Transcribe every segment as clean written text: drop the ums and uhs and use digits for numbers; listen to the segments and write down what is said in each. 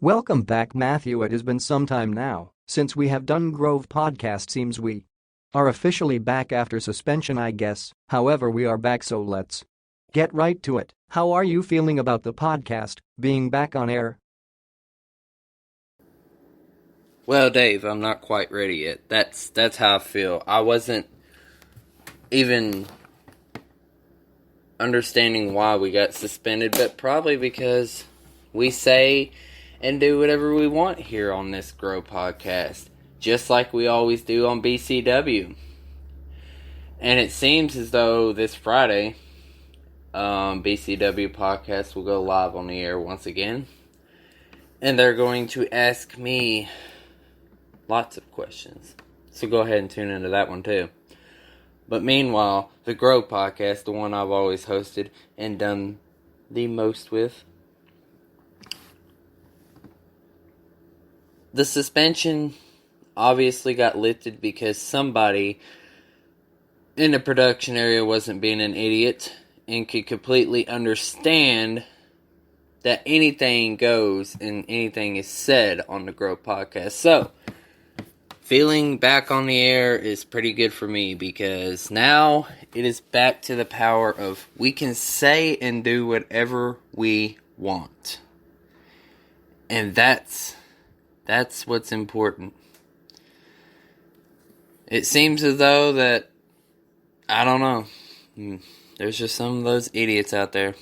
Welcome back, Matthew. It has been some time now since we have done Grove podcast. Seems we are officially back after suspension, I guess. However, we are back, so let's get right to it. How are you feeling about the podcast being back on air? Well, Dave, I'm not quite ready yet. That's how I feel. I wasn't even understanding why we got suspended, but probably because we say and do whatever we want here on this Grow podcast, just like we always do on BCW. And it seems as though this Friday, BCW podcast will go live on the air once again, and they're going to ask me lots of questions. So go ahead and tune into that one too. But meanwhile, the Grow podcast, the one I've always hosted and done the most with, the suspension obviously got lifted because somebody in the production area wasn't being an idiot and could completely understand that anything goes and anything is said on the Grow podcast. So, feeling back on the air is pretty good for me because now it is back to the power of we can say and do whatever we want. And that's what's important. It seems as though that, I don't know, there's just some of those idiots out there.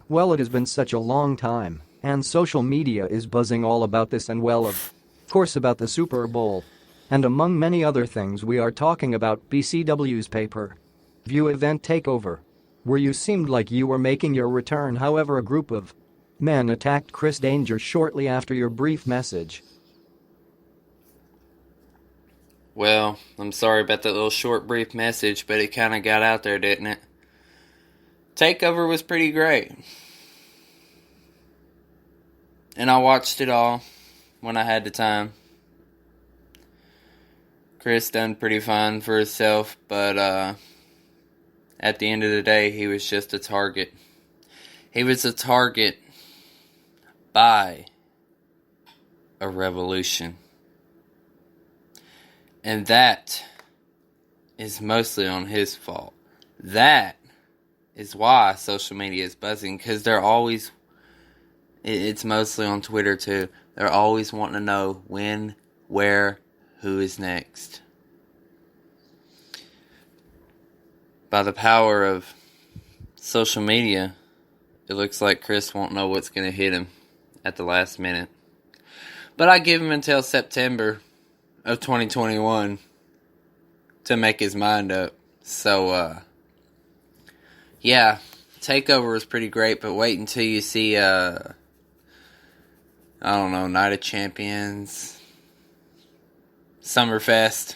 Well, it has been such a long time, and social media is buzzing all about this and, well, of course, about the Super Bowl. And among many other things, we are talking about BCW's pay-per-view event takeover, where you seemed like you were making your return. However, a group of men attacked Chris Danger shortly after your brief message. Well, I'm sorry about that little short brief message, but it kind of got out there, didn't it? Takeover was pretty great. And I watched it all when I had the time. Chris done pretty fine for himself, but at the end of the day, he was just a target. He was a target by a revolution. And that is mostly on his fault. That is why social media is buzzing, because they're always, it's mostly on Twitter too, they're always wanting to know when, where, who is next. By the power of social media, it looks like Chris won't know what's going to hit him at the last minute. But I give him until September of 2021 to make his mind up. So, yeah, TakeOver was pretty great, but wait until you see, I don't know, Night of Champions, Summerfest.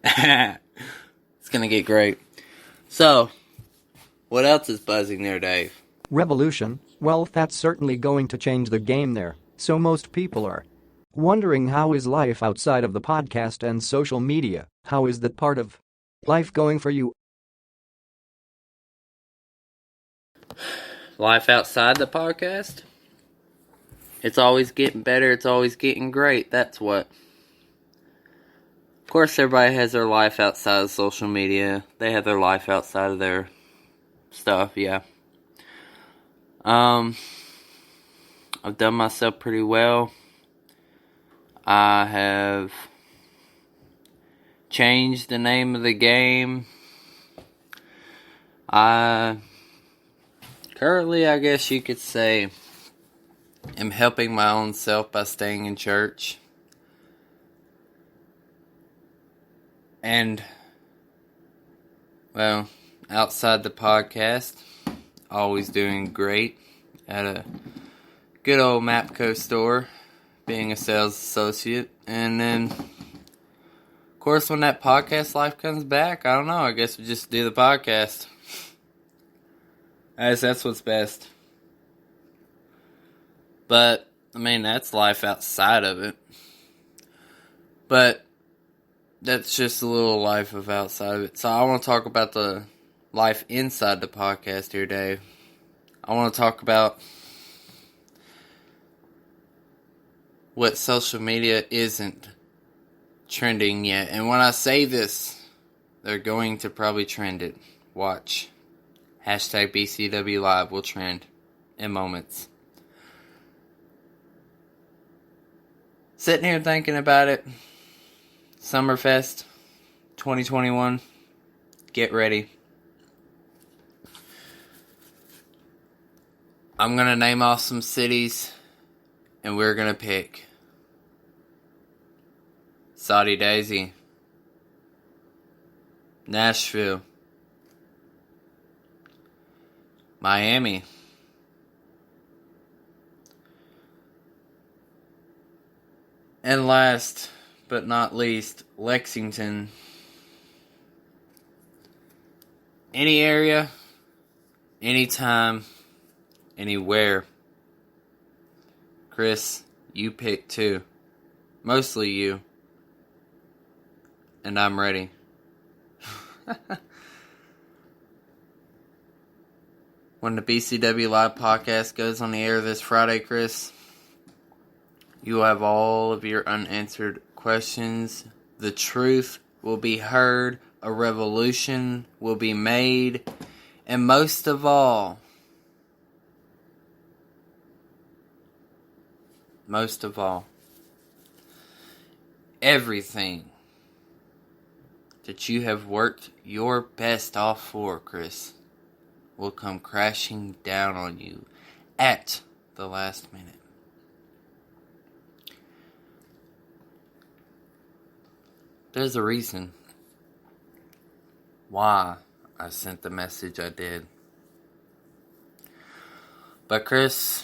It's going to get great. So, what else is buzzing there, Dave? Revolution? Well, that's certainly going to change the game there, so most people are wondering, how is life outside of the podcast and social media? How is that part of life going for you? Life outside the podcast? It's always getting better, it's always getting great, that's what. Of course, everybody has their life outside of social media. They have their life outside of their stuff, yeah. I've done myself pretty well. I have changed the name of the game. Currently, I guess you could say, am helping my own self by staying in church. And, well, outside the podcast, always doing great at a good old Mapco store, being a sales associate. And then, of course, when that podcast life comes back, I don't know, I guess we just do the podcast. I guess that's what's best. But, I mean, that's life outside of it. But that's just a little life of outside of it. So I want to talk about the life inside the podcast here, Dave. I want to talk about what social media isn't trending yet. And when I say this, they're going to probably trend it. Watch. Hashtag BCW Live will trend in moments. Sitting here thinking about it. Summerfest 2021. Get ready. I'm going to name off some cities, and we're going to pick Saudi Daisy, Nashville, Miami, and last but not least, Lexington. Any area, anytime, anywhere. Chris, you pick 2. Mostly you. And I'm ready. When the BCW Live podcast goes on the air this Friday, Chris, you will have all of your unanswered questions. The truth will be heard. A revolution will be made. And most of all, everything that you have worked your best off for, Chris, will come crashing down on you at the last minute. There's a reason why I sent the message I did. But Chris,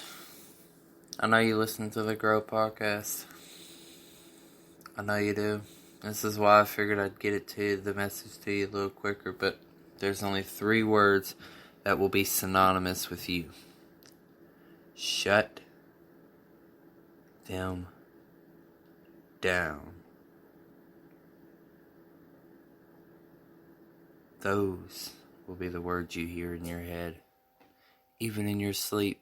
I know you listen to the Grow podcast. I know you do. This is why I figured I'd get it to you, the message to you a little quicker. But there's only 3 words that will be synonymous with you. Shut them down. Those will be the words you hear in your head, even in your sleep.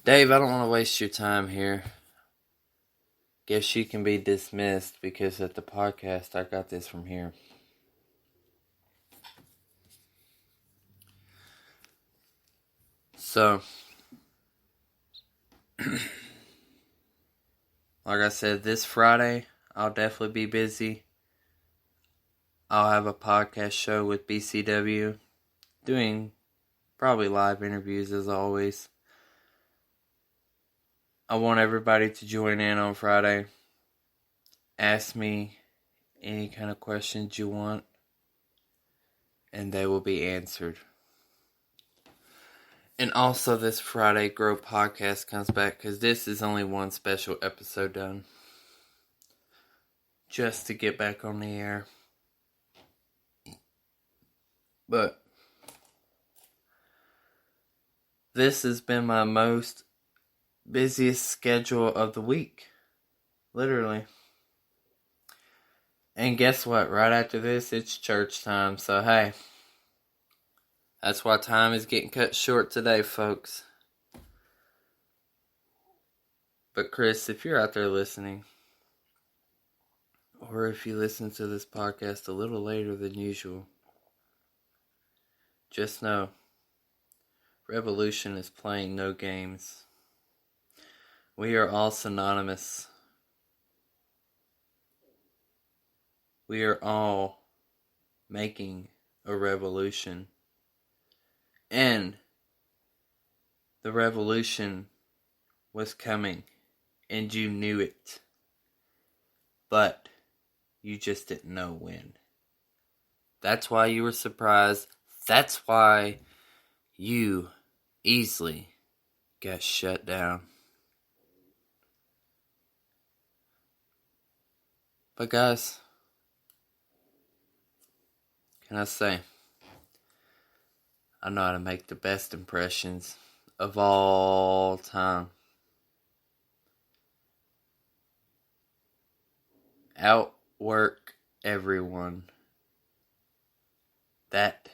Dave, I don't want to waste your time here. Guess you can be dismissed because at the podcast I got this from here. So, like I said, this Friday I'll definitely be busy. I'll have a podcast show with BCW, doing probably live interviews as always. I want everybody to join in on Friday. Ask me any kind of questions you want, and they will be answered. And also this Friday, Grow Podcast comes back, because this is only one special episode done. Just to get back on the air. But this has been my most busiest schedule of the week. Literally. And guess what? Right after this, it's church time. So hey, that's why time is getting cut short today, folks. But Chris, if you're out there listening, or if you listen to this podcast a little later than usual, just know, Revolution is playing no games. We are all synonymous. We are all making a revolution. And the revolution was coming, and you knew it. But you just didn't know when. That's why you were surprised. That's why you easily got shut down. But guys, can I say, I know how to make the best impressions of all time. Outwork everyone. That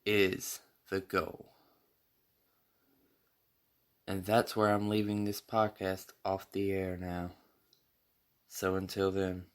is the goal. And that's where I'm leaving this podcast off the air now. So until then.